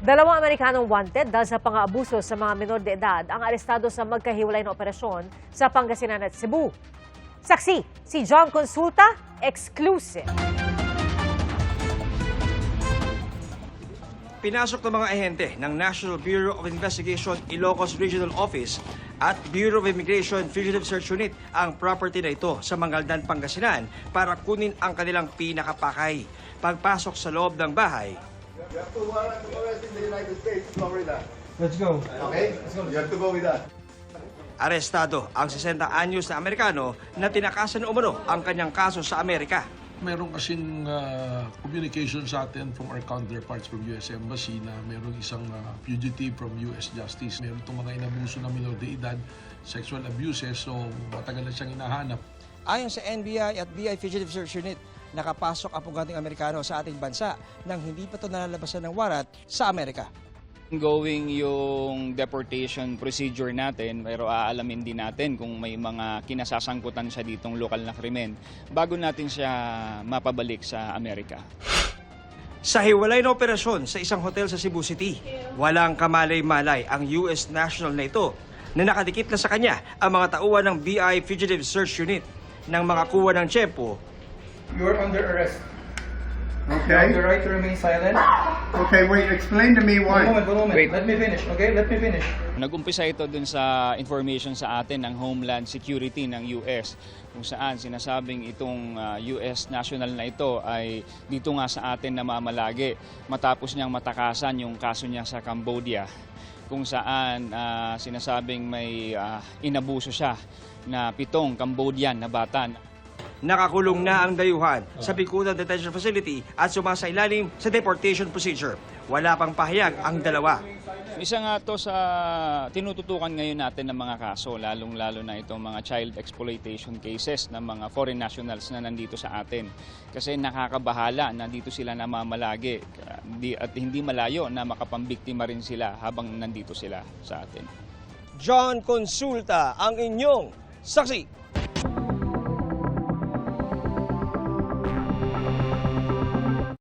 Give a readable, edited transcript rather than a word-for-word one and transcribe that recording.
Dalawang Amerikanong wanted dahil sa pang-aabuso sa mga menor de edad ang arestado sa magkahiwalay na operasyon sa Pangasinan at Cebu. Saksi, si John Consulta, exclusive. Pinasok ng mga ahente ng National Bureau of Investigation Ilocos Regional Office at Bureau of Immigration Fugitive Search Unit ang property na ito sa Mangaldan, Pangasinan para kunin ang kanilang pinakapakay. Pagpasok sa loob ng bahay, You have to warrant to arrest in the United States, Florida. Let's go. Okay? You have to go with that. arestado ang 60 anyos na Amerikano na tinakasan umano ang kanyang kaso sa Amerika. Meron kasing communication sa atin from our counterparts from US Embassy na meron isang fugitive from US Justice. Meron itong mga inabuso na minor de edad, sexual abuses, so matagal na siyang hinahanap. Ayon sa NBI at BI Fugitive Search Unit, nakapasok ang puganting Amerikano sa ating bansa nang hindi pa ito nalalabasan ng warat sa Amerika. Going yung deportation procedure natin, pero aalamin din natin kung may mga kinasasangkutan siya ditong lokal na krimen bago natin siya mapabalik sa Amerika. Sa hiwalay na operasyon sa isang hotel sa Cebu City, walang kamalay-malay ang US national na ito na nakadikit na sa kanya ang mga tauhan ng BI Fugitive Search Unit ng mga kuha ng tiyempo. You're under arrest. You Okay. have the right to remain silent. Okay, wait, explain to me why. One moment. Wait. Let me finish, okay? Let me finish. Nag-umpisa ito dun sa information sa atin ng Homeland Security ng US kung saan sinasabing itong US national na ito ay dito nga sa atin namamalagi matapos niyang matakasan yung kaso niya sa Cambodia kung saan sinasabing may inabuso siya na 7 Cambodian na bata. Nakakulong na ang dayuhan sa Bicuda Detention Facility at sumasailalim sa deportation procedure. Wala pang pahayag ang dalawa. Isa nga to sa tinututukan ngayon natin ng mga kaso, lalong-lalo na itong mga child exploitation cases ng mga foreign nationals na nandito sa atin. Kasi nakakabahala na dito sila namamalagi at hindi malayo na makapambiktima rin sila habang nandito sila sa atin. John Consulta ang inyong saksi.